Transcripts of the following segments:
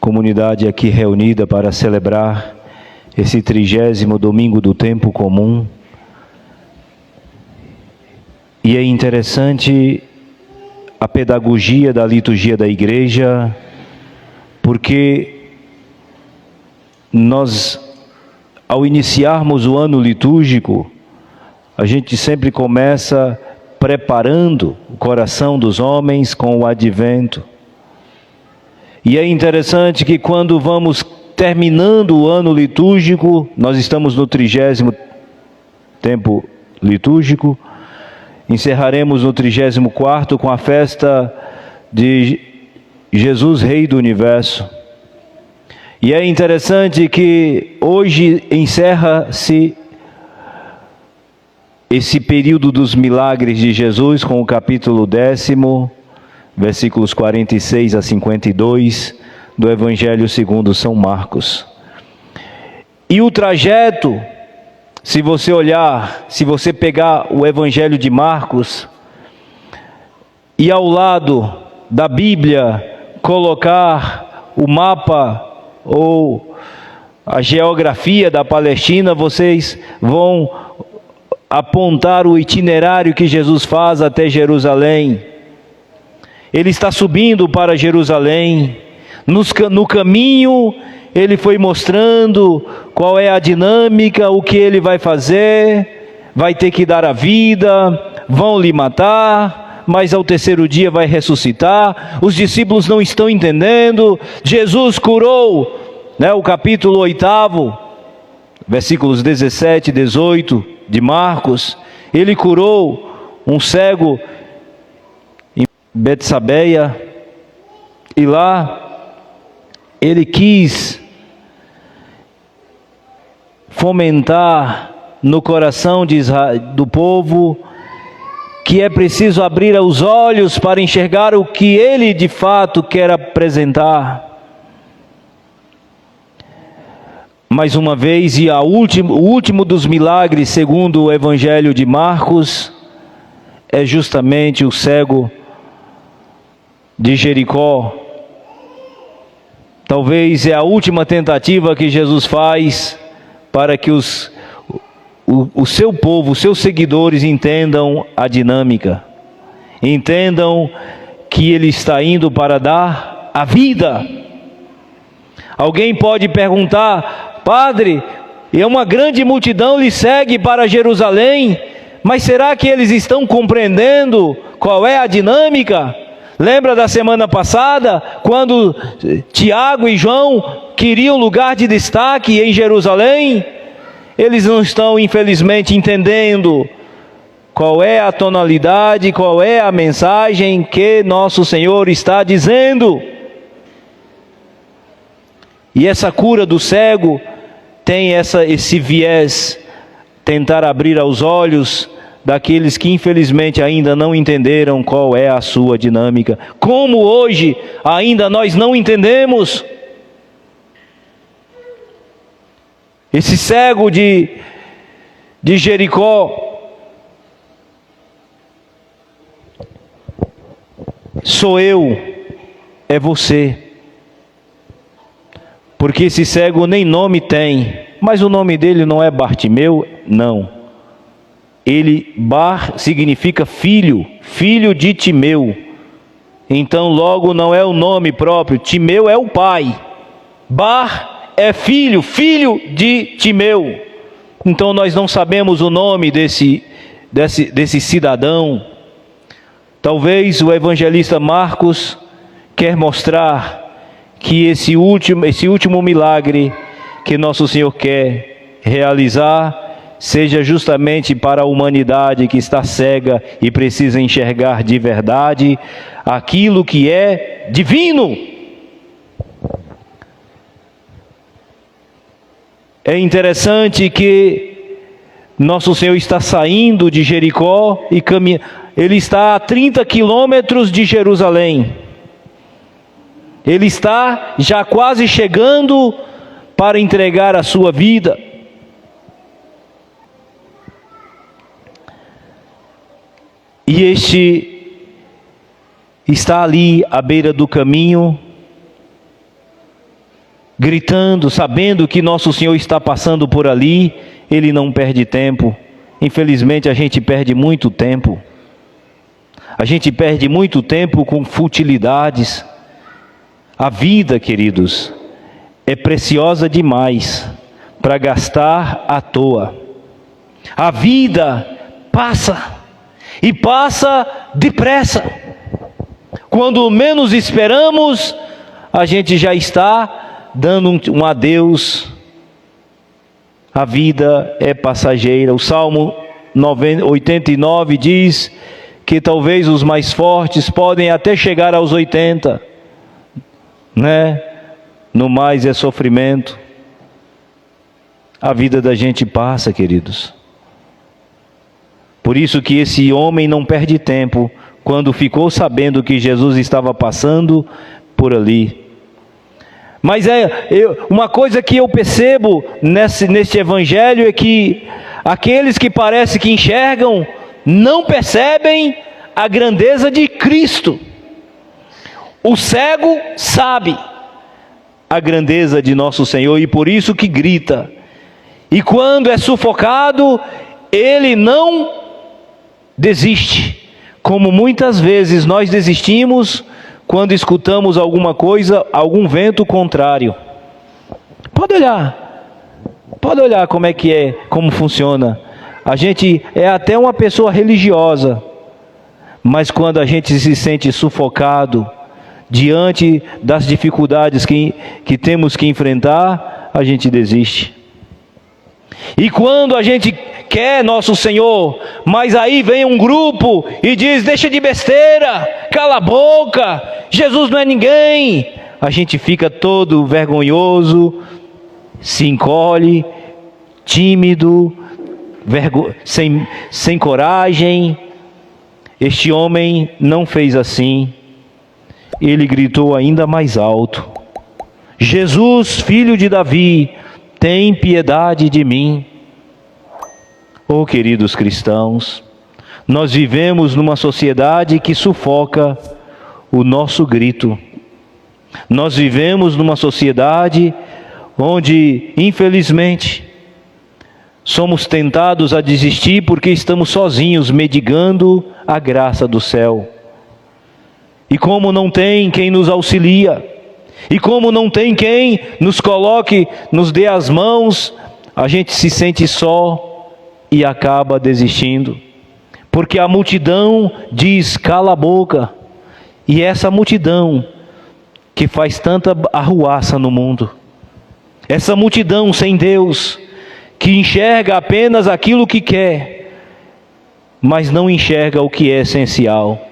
comunidade aqui reunida para celebrar esse 30º domingo do tempo comum. E é interessante a pedagogia da liturgia da igreja, porque nós, ao iniciarmos o ano litúrgico, a gente sempre começa preparando o coração dos homens com o advento. E é interessante que quando vamos terminando o ano litúrgico, nós estamos no 30º tempo litúrgico, encerraremos no 34º com a festa de Jesus, Rei do Universo. E é interessante que hoje encerra-se esse período dos milagres de Jesus com o capítulo 10º, versículos 46 a 52 do Evangelho segundo São Marcos. E o trajeto, se você olhar, se você pegar o Evangelho de Marcos e ao lado da Bíblia colocar o mapa ou a geografia da Palestina, vocês vão apontar o itinerário que Jesus faz até Jerusalém. Ele está subindo para Jerusalém. No caminho, ele foi mostrando qual é a dinâmica, o que ele vai fazer. Vai ter que dar a vida, vão lhe matar, mas ao terceiro dia vai ressuscitar. Os discípulos não estão entendendo. Jesus curou, o capítulo 8º, versículos 17 e 18 de Marcos. Ele curou um cego em Betsabeia, e lá ele quis fomentar no coração do povo que é preciso abrir os olhos para enxergar o que ele de fato quer apresentar. Mais uma vez, e o último dos milagres, segundo o Evangelho de Marcos, é justamente o cego de Jericó. Talvez é a última tentativa que Jesus faz para que o seu povo, os seus seguidores entendam a dinâmica, entendam que ele está indo para dar a vida. Alguém pode perguntar: Padre, e uma grande multidão lhe segue para Jerusalém, mas será que eles estão compreendendo qual é a dinâmica? Lembra da semana passada, quando Tiago e João queriam lugar de destaque em Jerusalém? Eles não estão, infelizmente, entendendo qual é a tonalidade, qual é a mensagem que nosso Senhor está dizendo. E essa cura do cego tem esse viés, tentar abrir os olhos daqueles que infelizmente ainda não entenderam qual é a sua dinâmica. Como hoje ainda nós não entendemos. Esse cego de Jericó sou eu, é você. Porque esse cego nem nome tem, mas o nome dele não é Bartimeu, não. Bar significa filho, filho de Timeu. Então logo não é o nome próprio, Timeu é o pai. Bar é filho, filho de Timeu. Então nós não sabemos o nome desse cidadão. Talvez o evangelista Marcos quer mostrar que esse último milagre que nosso Senhor quer realizar seja justamente para a humanidade que está cega e precisa enxergar de verdade aquilo que é divino. É interessante que nosso Senhor está saindo de Jericó e ele está a 30 quilômetros de Jerusalém. Ele está já quase chegando para entregar a sua vida. E este está ali à beira do caminho, gritando, sabendo que nosso Senhor está passando por ali, Ele não perde tempo. Infelizmente a gente perde muito tempo. A gente perde muito tempo com futilidades. A vida, queridos, é preciosa demais para gastar à toa. A vida passa, e passa depressa. Quando menos esperamos, a gente já está dando um adeus. A vida é passageira. O Salmo 89 diz que talvez os mais fortes podem até chegar aos 80, né? No mais é sofrimento. A vida da gente passa, queridos. Por isso que esse homem não perde tempo quando ficou sabendo que Jesus estava passando por ali. Mas uma coisa que eu percebo neste evangelho é que aqueles que parece que enxergam não percebem a grandeza de Cristo. O cego sabe a grandeza de nosso Senhor e por isso que grita. E quando é sufocado, ele não desiste, como muitas vezes nós desistimos quando escutamos alguma coisa, algum vento contrário. Pode olhar como é que é, como funciona. A gente é até uma pessoa religiosa, mas quando a gente se sente sufocado diante das dificuldades que temos que enfrentar, a gente desiste. E quando a gente quer nosso Senhor, mas aí vem um grupo e diz: deixa de besteira, cala a boca, Jesus não é ninguém, a gente fica todo vergonhoso, se encolhe, tímido, sem coragem. Este homem não fez assim. Ele gritou ainda mais alto: Jesus, filho de Davi, tem piedade de mim. Oh, queridos cristãos, nós vivemos numa sociedade que sufoca o nosso grito. Nós vivemos numa sociedade onde, infelizmente, somos tentados a desistir porque estamos sozinhos, mendigando a graça do céu. E como não tem quem nos auxilia, e como não tem quem nos coloque, nos dê as mãos, a gente se sente só e acaba desistindo. Porque a multidão diz: cala a boca. E essa multidão que faz tanta arruaça no mundo, essa multidão sem Deus, que enxerga apenas aquilo que quer, mas não enxerga o que é essencial.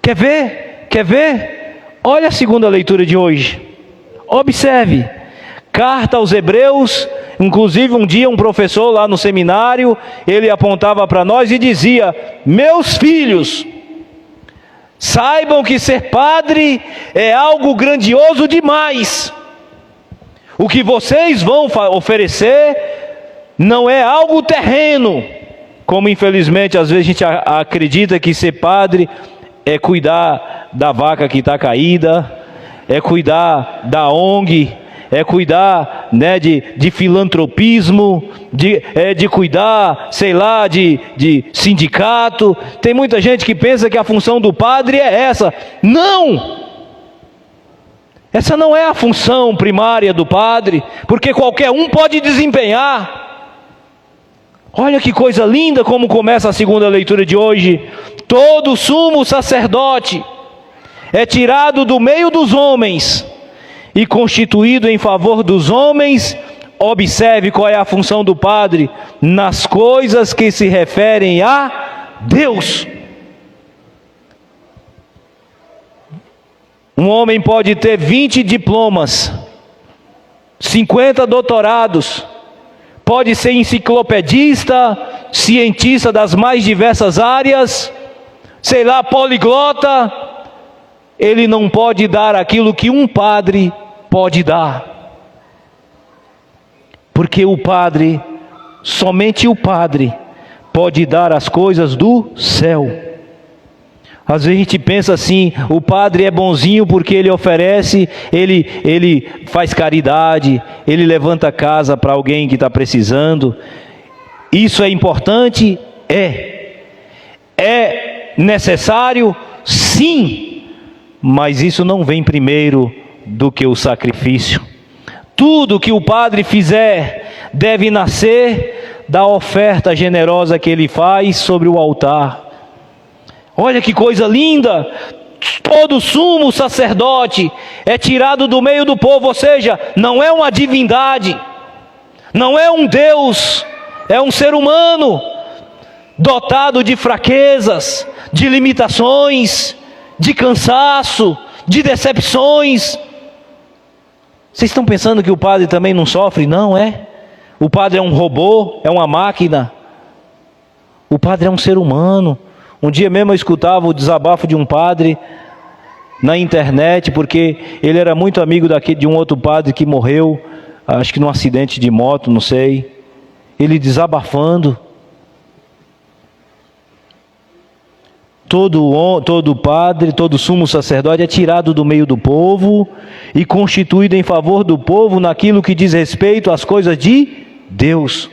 Quer ver? Olha a segunda leitura de hoje. Observe. Carta aos Hebreus. Inclusive um dia um professor lá no seminário, ele apontava para nós e dizia: meus filhos, saibam que ser padre é algo grandioso demais. O que vocês vão oferecer não é algo terreno, como infelizmente às vezes a gente acredita que ser padre é cuidar da vaca que está caída, é cuidar da ONG, é cuidar, né, de filantropismo, de cuidar, sei lá, de sindicato. Tem muita gente que pensa que a função do padre é essa. Não! Essa não é a função primária do padre, porque qualquer um pode desempenhar. Olha que coisa linda como começa a segunda leitura de hoje. Todo sumo sacerdote é tirado do meio dos homens e constituído em favor dos homens. Observe qual é a função do padre nas coisas que se referem a Deus. Um homem pode ter 20 diplomas, 50 doutorados, pode ser enciclopedista, cientista das mais diversas áreas, sei lá, poliglota. Ele não pode dar aquilo que um padre pode dar. Porque o padre, somente o padre, pode dar as coisas do céu. Às vezes a gente pensa assim, o padre é bonzinho porque ele oferece, ele faz caridade, ele levanta casa para alguém que está precisando. Isso é importante? É necessário? Sim, mas isso não vem primeiro do que o sacrifício. Tudo que o padre fizer deve nascer da oferta generosa que ele faz sobre o altar. Olha que coisa linda! Todo sumo sacerdote é tirado do meio do povo, ou seja, não é uma divindade, não é um Deus, é um ser humano, dotado de fraquezas, de limitações, de cansaço, de decepções. Vocês estão pensando que o padre também não sofre? Não é? O padre é um robô, é uma máquina. O padre é um ser humano. Um dia mesmo eu escutava o desabafo de um padre na internet, porque ele era muito amigo de um outro padre que morreu, acho que num acidente de moto, não sei. Ele desabafando. Todo padre, todo sumo sacerdote é tirado do meio do povo e constituído em favor do povo naquilo que diz respeito às coisas de Deus.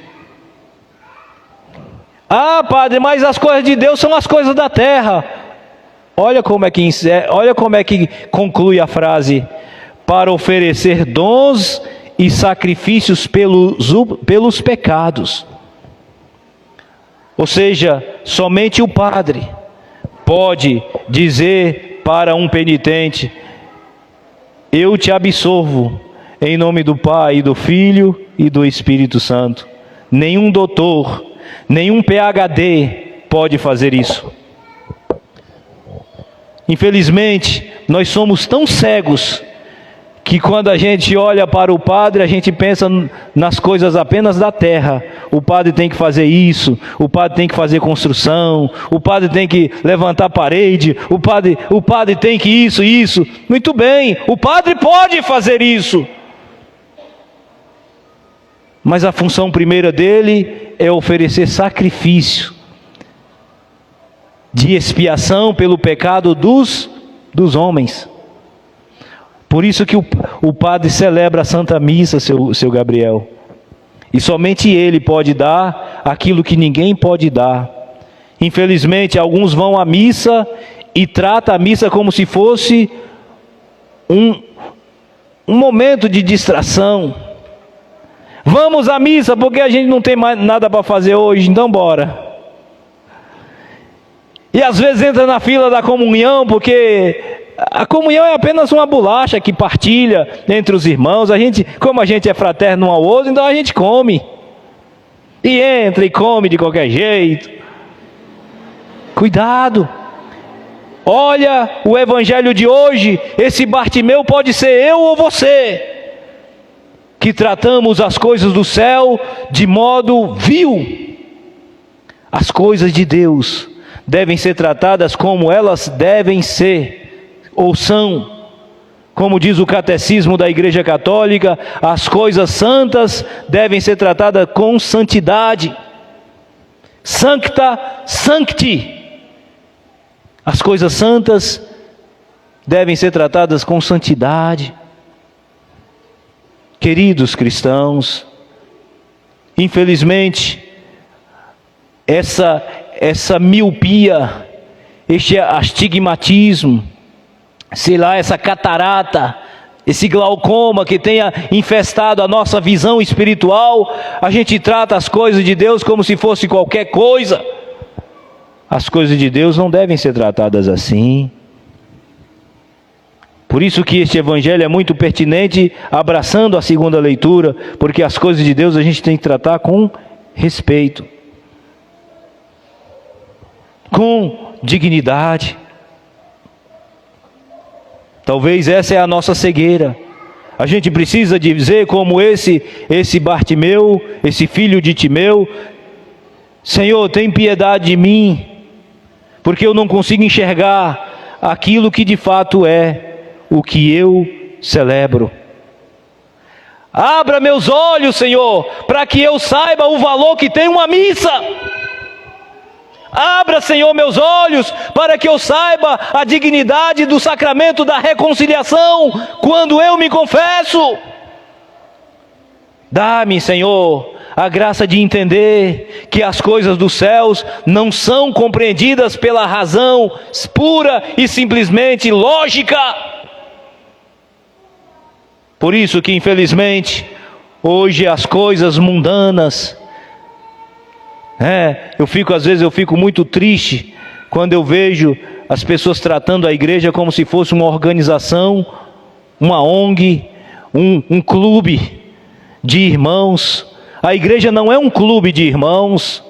Ah, padre, mas as coisas de Deus são as coisas da terra. Olha como é que conclui a frase: para oferecer dons e sacrifícios pelos pecados. Ou seja, somente o padre pode dizer para um penitente: eu te absolvo em nome do Pai, do Filho e do Espírito Santo. Nenhum doutor, nenhum PhD pode fazer isso. Infelizmente, nós somos tão cegos que quando a gente olha para o padre, a gente pensa nas coisas apenas da terra. O padre tem que fazer isso, o padre tem que fazer construção, o padre tem que levantar parede, o padre tem que isso. Muito bem, o padre pode fazer isso. Mas a função primeira dele é oferecer sacrifício de expiação pelo pecado dos homens. Por isso que o padre celebra a Santa Missa, seu Gabriel. E somente ele pode dar aquilo que ninguém pode dar. Infelizmente, alguns vão à missa e tratam a missa como se fosse um momento de distração. Vamos à missa porque a gente não tem mais nada para fazer hoje, então bora. E às vezes entra na fila da comunhão, porque a comunhão é apenas uma bolacha que partilha entre os irmãos. Como a gente é fraterno um ao outro, então a gente come. E entra e come de qualquer jeito. Cuidado. Olha o evangelho de hoje. Esse Bartimeu pode ser eu ou você, que tratamos as coisas do céu de modo vil. As coisas de Deus devem ser tratadas como elas devem ser, ou são. Como diz o catecismo da Igreja Católica, as coisas santas devem ser tratadas com santidade. Sancta sancti. As coisas santas devem ser tratadas com santidade. Queridos cristãos, infelizmente, essa miopia, este astigmatismo, sei lá, essa catarata, esse glaucoma que tenha infestado a nossa visão espiritual, a gente trata as coisas de Deus como se fosse qualquer coisa. As coisas de Deus não devem ser tratadas assim. Por isso que este evangelho é muito pertinente, abraçando a segunda leitura, porque as coisas de Deus a gente tem que tratar com respeito, com dignidade. Talvez essa é a nossa cegueira. A gente precisa dizer como esse Bartimeu, esse filho de Timeu: Senhor, tem piedade de mim, porque eu não consigo enxergar aquilo que de fato é o que eu celebro. Abra meus olhos, Senhor, para que eu saiba o valor que tem uma missa. Abra, Senhor, meus olhos, para que eu saiba a dignidade do sacramento da reconciliação, quando eu me confesso. Dá-me, Senhor, a graça de entender que as coisas dos céus não são compreendidas pela razão pura e simplesmente lógica. Por isso que, infelizmente, hoje as coisas mundanas, às vezes eu fico muito triste quando eu vejo as pessoas tratando a igreja como se fosse uma organização, uma ONG, um clube de irmãos. A igreja não é um clube de irmãos.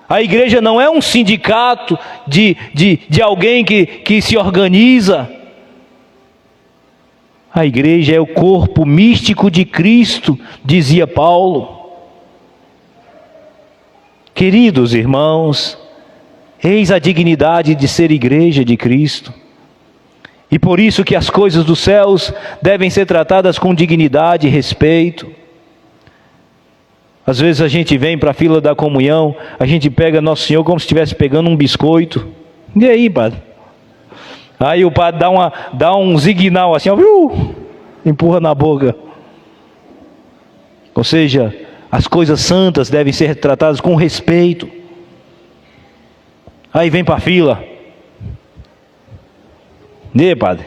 A igreja não é um sindicato de alguém que se organiza. A igreja é o corpo místico de Cristo, dizia Paulo. Queridos irmãos, eis a dignidade de ser igreja de Cristo. E por isso que as coisas dos céus devem ser tratadas com dignidade e respeito. Às vezes a gente vem para a fila da comunhão, a gente pega Nosso Senhor como se estivesse pegando um biscoito. E aí, padre? Aí o padre dá um zignal assim, ó, empurra na boca. Ou seja, as coisas santas devem ser tratadas com respeito. Aí vem para a fila. E aí, padre?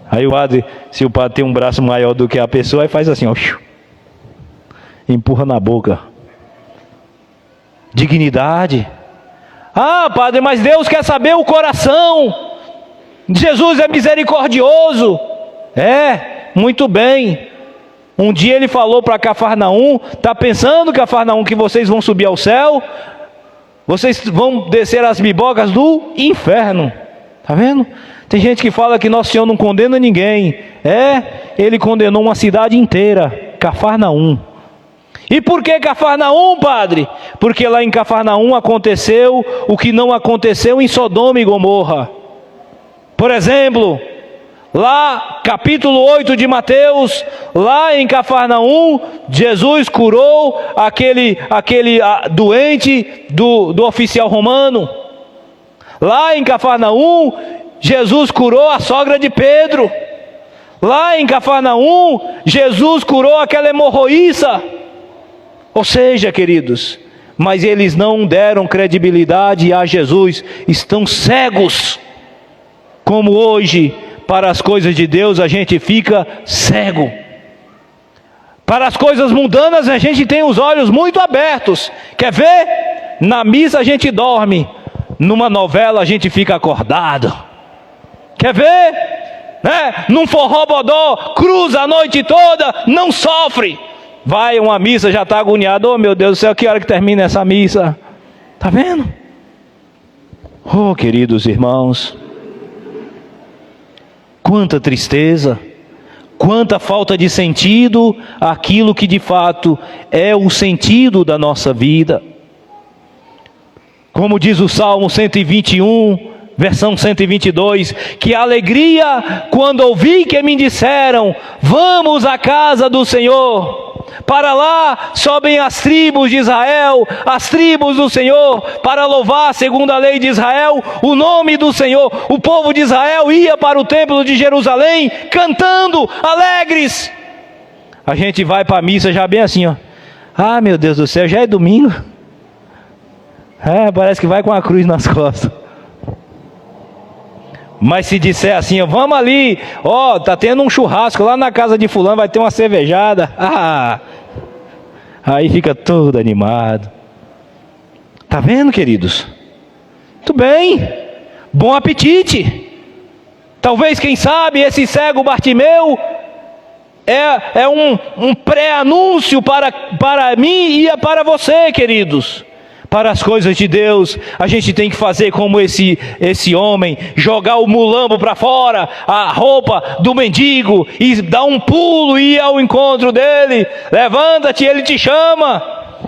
Aí o padre, se o padre tem um braço maior do que a pessoa, aí faz assim, ó, empurra na boca. Dignidade. Ah, padre, mas Deus quer saber o coração. Jesus é misericordioso. Muito bem. Um dia ele falou para Cafarnaum: está pensando, Cafarnaum, que vocês vão subir ao céu? Vocês vão descer as bibocas do inferno. Está vendo? Tem gente que fala que Nosso Senhor não condena ninguém. Ele condenou uma cidade inteira, Cafarnaum. E por que Cafarnaum, padre? Porque lá em Cafarnaum aconteceu o que não aconteceu em Sodoma e Gomorra. Por exemplo, lá, capítulo 8 de Mateus, lá em Cafarnaum, Jesus curou aquele doente do oficial romano. Lá em Cafarnaum, Jesus curou a sogra de Pedro. Lá em Cafarnaum, Jesus curou aquela hemorroíça. Ou seja, queridos, mas eles não deram credibilidade a Jesus, estão cegos. Como hoje, para as coisas de Deus a gente fica cego. Para as coisas mundanas a gente tem os olhos muito abertos. Quer ver? Na missa a gente dorme, numa novela a gente fica acordado. Quer ver? Num forró-bodó, cruza a noite toda, não sofre. Vai uma missa, já está agoniado. Oh, meu Deus do céu, que hora que termina essa missa? Está vendo? Oh, queridos irmãos, quanta tristeza, quanta falta de sentido aquilo que de fato é o sentido da nossa vida. Como diz o Salmo 121, versão 122, que alegria quando ouvi que me disseram: vamos à casa do Senhor. Para lá sobem as tribos de Israel, as tribos do Senhor, para louvar, segundo a lei de Israel, o nome do Senhor. O povo de Israel ia para o templo de Jerusalém, cantando, alegres. A gente vai para a missa já bem assim, ó. Ah, meu Deus do céu, já é domingo. Parece que vai com a cruz nas costas. Mas se disser assim, ó, vamos ali, ó, tá tendo um churrasco lá na casa de fulano, vai ter uma cervejada. Aí fica todo animado. Tá vendo, queridos? Tudo bem, bom apetite. Talvez, quem sabe, esse cego Bartimeu é um pré-anúncio para mim e para você, queridos. Para as coisas de Deus, a gente tem que fazer como esse homem, jogar o mulambo para fora, a roupa do mendigo, e dar um pulo e ir ao encontro dele. Levanta-te, ele te chama.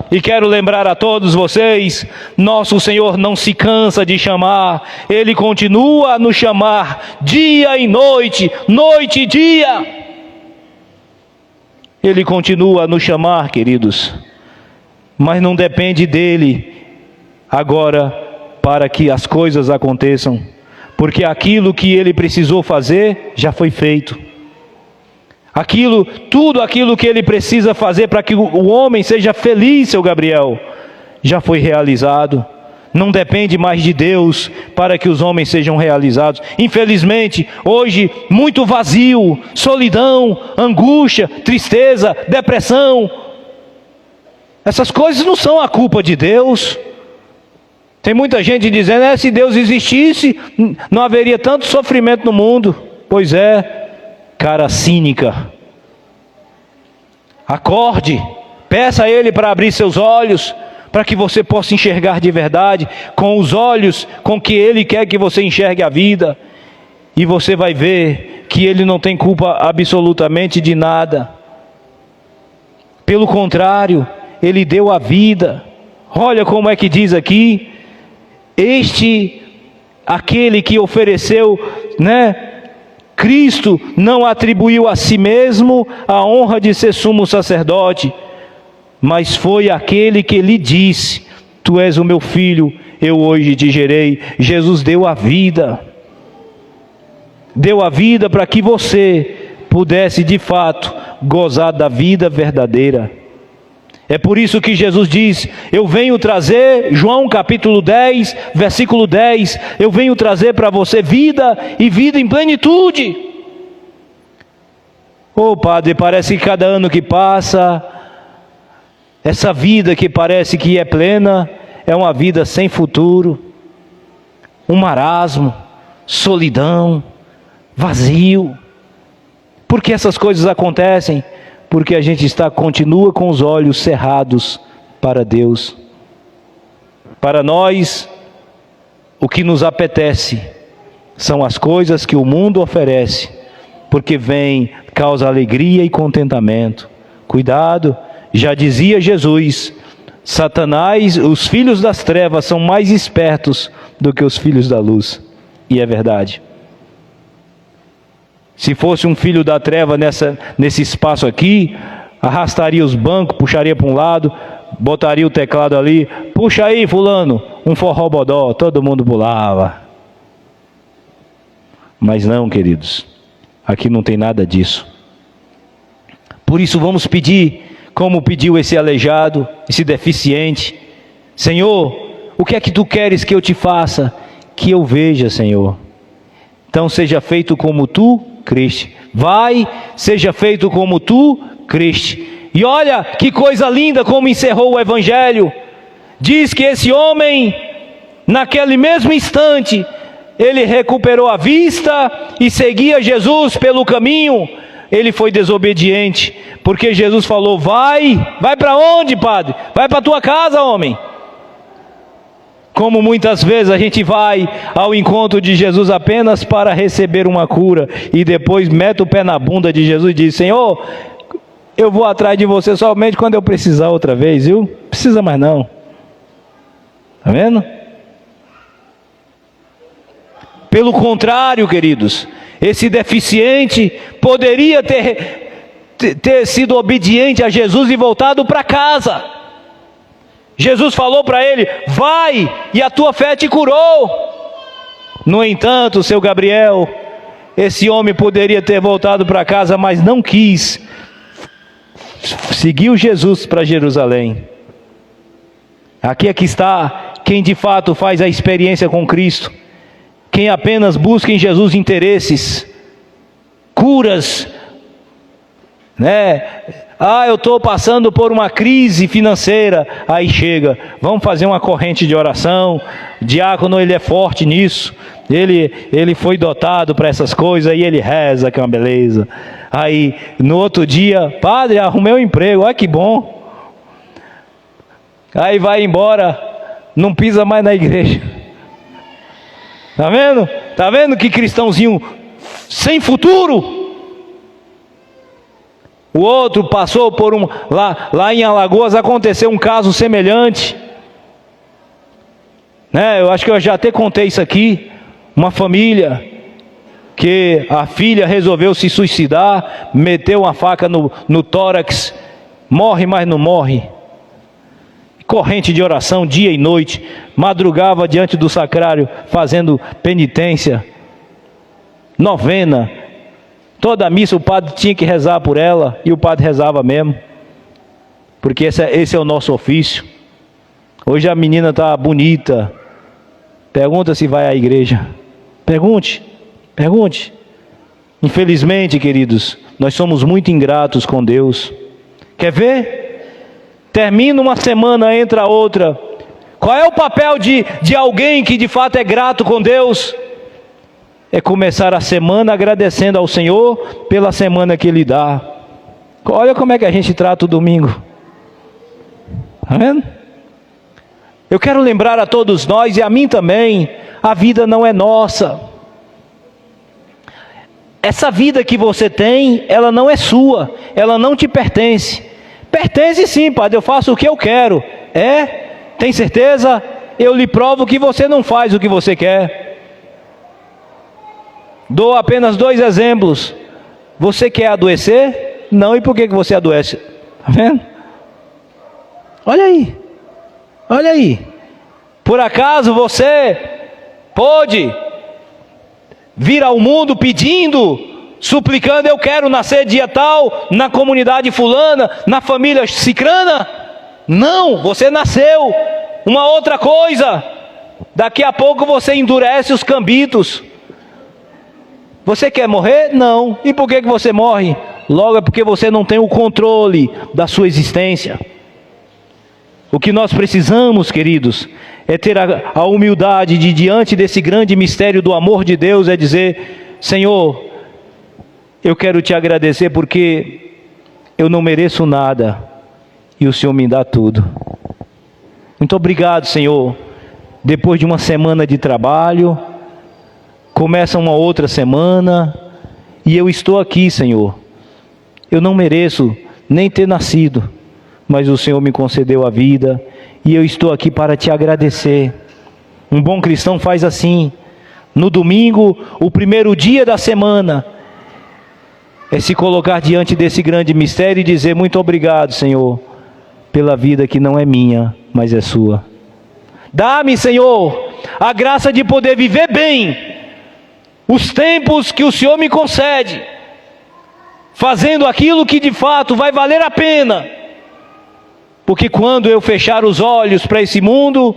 E quero lembrar a todos vocês, nosso Senhor não se cansa de chamar, Ele continua a nos chamar, dia e noite, noite e dia. Ele continua a nos chamar, queridos. Mas não depende dele agora para que as coisas aconteçam, porque aquilo que ele precisou fazer já foi feito. Tudo aquilo que ele precisa fazer para que o homem seja feliz, seu Gabriel, já foi realizado. Não depende mais de Deus para que os homens sejam realizados. Infelizmente, hoje, muito vazio, solidão, angústia, tristeza, depressão. Essas coisas não são a culpa de Deus. Tem muita gente dizendo, se Deus existisse, não haveria tanto sofrimento no mundo. Pois é, cara cínica. Acorde, peça a Ele para abrir seus olhos, para que você possa enxergar de verdade, com os olhos com que Ele quer que você enxergue a vida. E você vai ver que Ele não tem culpa absolutamente de nada. Pelo contrário, Ele deu a vida. Olha como é que diz aqui, aquele que ofereceu, Cristo não atribuiu a si mesmo a honra de ser sumo sacerdote, mas foi aquele que lhe disse, tu és o meu filho, eu hoje te gerei. Jesus deu a vida para que você pudesse de fato gozar da vida verdadeira. É por isso que Jesus diz, eu venho trazer, João capítulo 10, versículo 10, eu venho trazer para você vida e vida em plenitude. Padre, parece que cada ano que passa, essa vida que parece que é plena, é uma vida sem futuro, um marasmo, solidão, vazio. Por que essas coisas acontecem? Porque a gente continua com os olhos cerrados para Deus. Para nós, o que nos apetece são as coisas que o mundo oferece, porque causa alegria e contentamento. Cuidado, já dizia Jesus, Satanás, os filhos das trevas são mais espertos do que os filhos da luz. E é verdade. Se fosse um filho da treva nesse espaço aqui, arrastaria os bancos, puxaria para um lado, botaria o teclado ali, puxa aí fulano, um forró bodó, todo mundo pulava. Mas não, queridos, aqui não tem nada disso. Por isso vamos pedir, como pediu esse aleijado, esse deficiente, Senhor, o que é que tu queres que eu te faça? Que eu veja, Senhor. Então seja feito como tu criste. Vai, seja feito como tu criste. E olha que coisa linda como encerrou o Evangelho. Diz que esse homem, naquele mesmo instante, ele recuperou a vista e seguia Jesus pelo caminho. Ele foi desobediente, porque Jesus falou, vai para onde, padre? Vai para a tua casa, homem. Como muitas vezes a gente vai ao encontro de Jesus apenas para receber uma cura, e depois mete o pé na bunda de Jesus e diz, Senhor, eu vou atrás de você somente quando eu precisar outra vez, viu? Precisa mais não. Está vendo? Pelo contrário, queridos, esse deficiente poderia ter sido obediente a Jesus e voltado para casa. Jesus falou para ele, vai, e a tua fé te curou. No entanto, seu Gabriel, esse homem poderia ter voltado para casa, mas não quis. Seguiu Jesus para Jerusalém. Aqui está quem de fato faz a experiência com Cristo. Quem apenas busca em Jesus interesses, curas, eu estou passando por uma crise financeira. Aí chega, vamos fazer uma corrente de oração. O diácono, ele é forte nisso. Ele foi dotado para essas coisas e ele reza, que é uma beleza. Aí no outro dia, padre, arrumei um emprego, olha que bom. Aí vai embora, não pisa mais na igreja. Tá vendo? Tá vendo que cristãozinho sem futuro? O outro passou por lá em Alagoas aconteceu um caso semelhante. Eu acho que eu já até contei isso aqui. Uma família que a filha resolveu se suicidar, meteu uma faca no tórax, morre, mas não morre. corrente de oração dia e noite, madrugava diante do sacrário fazendo penitência, novena. Toda a missa o padre tinha que rezar por ela, e o padre rezava mesmo, porque esse é o nosso ofício. Hoje a menina está bonita, pergunta se vai à igreja. Pergunte. Infelizmente, queridos, nós somos muito ingratos com Deus. Quer ver? Termina uma semana, entra outra. Qual é o papel de alguém que de fato é grato com Deus? É começar a semana agradecendo ao Senhor pela semana que Ele dá. Olha como é que a gente trata o domingo. Está vendo? Eu quero lembrar a todos nós, e a mim também, a vida não é nossa. Essa vida que você tem, ela não é sua, ela não te pertence. Pertence sim, padre, eu faço o que eu quero. Tem certeza? Eu lhe provo que você não faz o que você quer. Dou apenas 2 exemplos. Você quer adoecer? Não, e por que você adoece? Está vendo? Olha aí. Por acaso você pôde vir ao mundo pedindo, suplicando, eu quero nascer dia tal, na comunidade fulana, na família cicrana? Não, você nasceu. Uma outra coisa, daqui a pouco você endurece os cambitos. Você quer morrer? Não. E por que você morre? Logo é porque você não tem o controle da sua existência. O que nós precisamos, queridos, é ter a humildade de, diante desse grande mistério do amor de Deus, é dizer: Senhor, eu quero te agradecer porque eu não mereço nada e o Senhor me dá tudo. Muito obrigado, Senhor. Depois de uma semana de trabalho, começa uma outra semana e eu estou aqui, Senhor. Eu não mereço nem ter nascido, mas o Senhor me concedeu a vida e eu estou aqui para te agradecer. Um bom cristão faz assim. No domingo, o primeiro dia da semana, é se colocar diante desse grande mistério e dizer: muito obrigado, Senhor, pela vida que não é minha, mas é sua. Dá-me, Senhor, a graça de poder viver bem os tempos que o Senhor me concede, fazendo aquilo que de fato vai valer a pena. Porque quando eu fechar os olhos para esse mundo,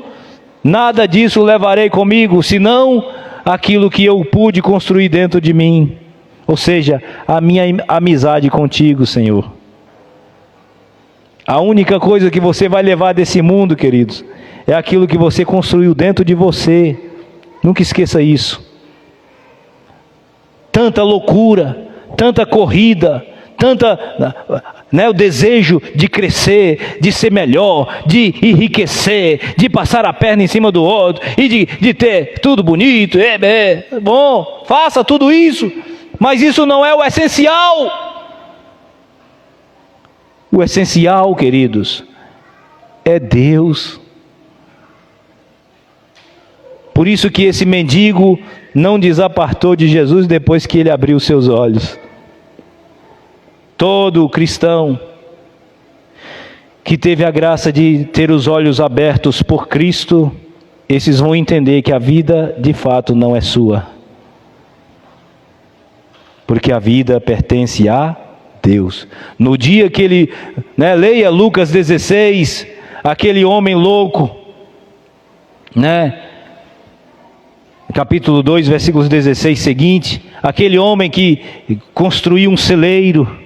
nada disso levarei comigo, senão aquilo que eu pude construir dentro de mim. Ou seja, a minha amizade contigo, Senhor. A única coisa que você vai levar desse mundo, queridos, é aquilo que você construiu dentro de você. Nunca esqueça isso. Tanta loucura, tanta corrida, o desejo de crescer, de ser melhor, de enriquecer, de passar a perna em cima do outro e de ter tudo bonito. Bom, faça tudo isso, mas isso não é o essencial. O essencial, queridos, é Deus. Por isso que esse mendigo não desapartou de Jesus depois que ele abriu seus olhos. Todo cristão que teve a graça de ter os olhos abertos por Cristo, esses vão entender que a vida de fato não é sua, porque a vida pertence a Deus. No dia que ele, leia Lucas 16, aquele homem louco, capítulo 2, versículos 16 seguinte, aquele homem que construiu um celeiro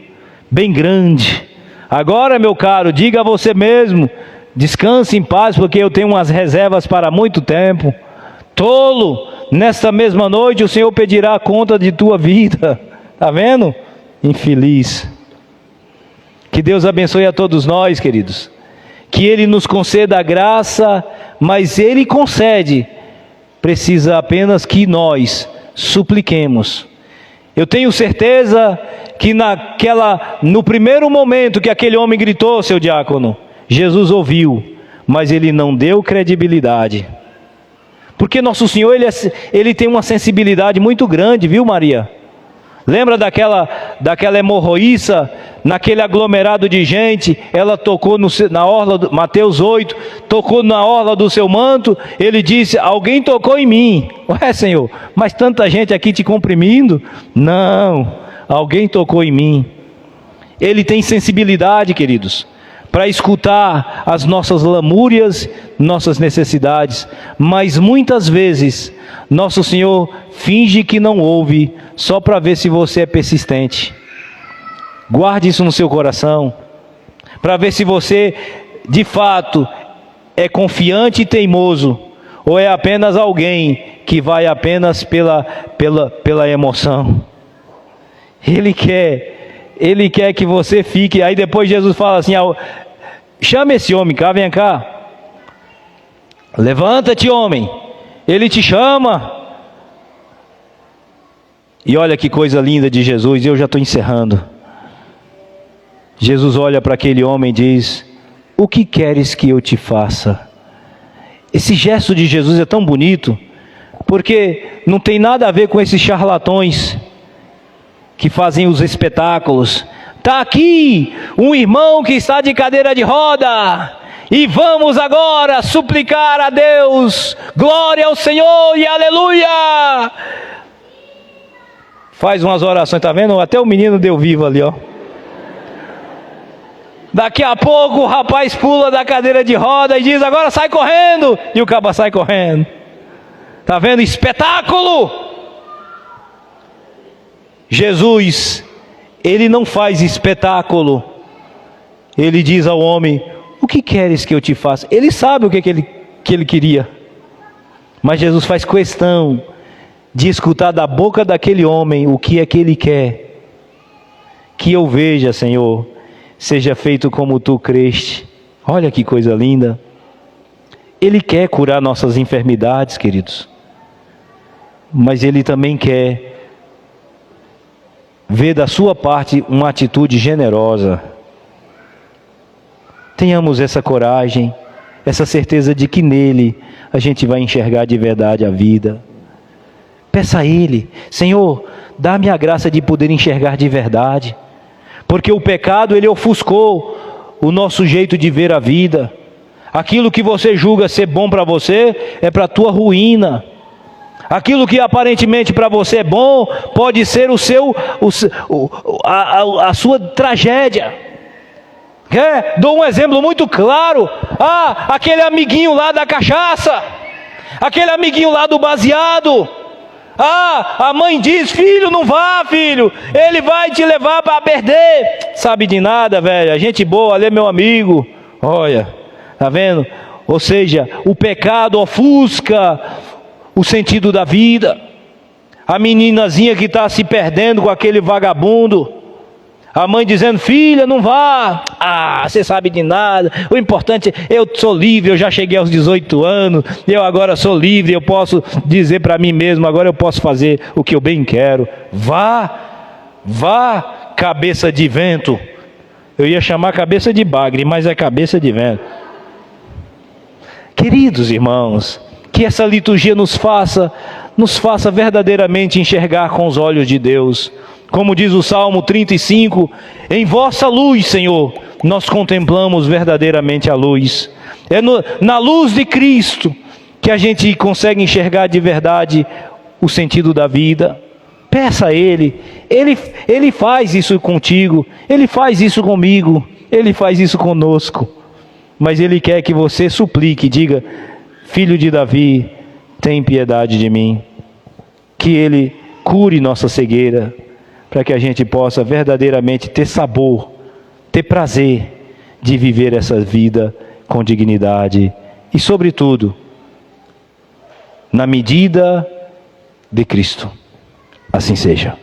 bem grande. Agora, meu caro, diga a você mesmo: descanse em paz, porque eu tenho umas reservas para muito tempo. Tolo, nesta mesma noite o Senhor pedirá conta de tua vida. Está vendo? Infeliz. Que Deus abençoe a todos nós, queridos. Que Ele nos conceda a graça, mas Ele concede. Precisa apenas que nós supliquemos. Eu tenho certeza que no primeiro momento que aquele homem gritou, seu diácono, Jesus ouviu, mas ele não deu credibilidade. Porque nosso Senhor, ele tem uma sensibilidade muito grande, viu, Maria? Lembra daquela hemorroíça, naquele aglomerado de gente, ela tocou na orla, Mateus 8, tocou na orla do seu manto, ele disse, alguém tocou em mim. Ué, Senhor, mas tanta gente aqui te comprimindo? Não, alguém tocou em mim. Ele tem sensibilidade, queridos, para escutar as nossas lamúrias, nossas necessidades, mas muitas vezes nosso Senhor finge que não ouve, só para ver se você é persistente. Guarde isso no seu coração, para ver se você de fato é confiante e teimoso, ou é apenas alguém que vai apenas pela emoção. Ele quer que você fique. Aí depois Jesus fala assim, chama esse homem cá, vem cá, levanta-te, homem, ele te chama. E olha que coisa linda de Jesus, eu já estou encerrando. Jesus olha para aquele homem e diz, o que queres que eu te faça? Esse gesto de Jesus é tão bonito, porque não tem nada a ver com esses charlatões que fazem os espetáculos. Está aqui um irmão que está de cadeira de roda, e vamos agora suplicar a Deus, glória ao Senhor e aleluia. Faz umas orações, está vendo? Até o menino deu vivo ali, ó. Daqui a pouco o rapaz pula da cadeira de roda e diz, agora sai correndo, e o caba sai correndo. Está vendo? Espetáculo! Jesus, ele não faz espetáculo. Ele diz ao homem, o que queres que eu te faça? Ele sabe o que ele queria, mas Jesus faz questão de escutar da boca daquele homem o que é que ele quer. Que eu veja, Senhor, seja feito como tu creste. Olha que coisa linda. Ele quer curar nossas enfermidades, queridos, mas ele também quer ver da sua parte uma atitude generosa. Tenhamos essa coragem, essa certeza de que nele a gente vai enxergar de verdade a vida. Peça a Ele, Senhor, dá-me a graça de poder enxergar de verdade, porque o pecado, ele ofuscou o nosso jeito de ver a vida. Aquilo que você julga ser bom para você, é para a tua ruína. Aquilo que aparentemente para você é bom, pode ser a sua tragédia. Dou um exemplo muito claro. Aquele amiguinho lá da cachaça, aquele amiguinho lá do baseado. A mãe diz, filho, não vá, filho, ele vai te levar para perder. Sabe de nada, velho, a gente boa, ali é meu amigo. Olha, tá vendo? Ou seja, o pecado ofusca o sentido da vida. A meninazinha que está se perdendo com aquele vagabundo, a mãe dizendo, filha, não vá. Você sabe de nada, o importante, eu sou livre, eu já cheguei aos 18 anos, eu agora sou livre, eu posso dizer para mim mesmo, agora eu posso fazer o que eu bem quero. Vá, cabeça de vento. Eu ia chamar cabeça de bagre, mas é cabeça de vento. Queridos irmãos, que essa liturgia nos faça verdadeiramente enxergar com os olhos de Deus. Como diz o Salmo 35, em vossa luz, Senhor, nós contemplamos verdadeiramente a luz. É na luz de Cristo que a gente consegue enxergar de verdade o sentido da vida. Peça a Ele faz isso contigo, Ele faz isso comigo, Ele faz isso conosco. Mas Ele quer que você suplique, diga, Filho de Davi, tem piedade de mim. Que Ele cure nossa cegueira, para que a gente possa verdadeiramente ter sabor, ter prazer de viver essa vida com dignidade e, sobretudo, na medida de Cristo. Assim seja.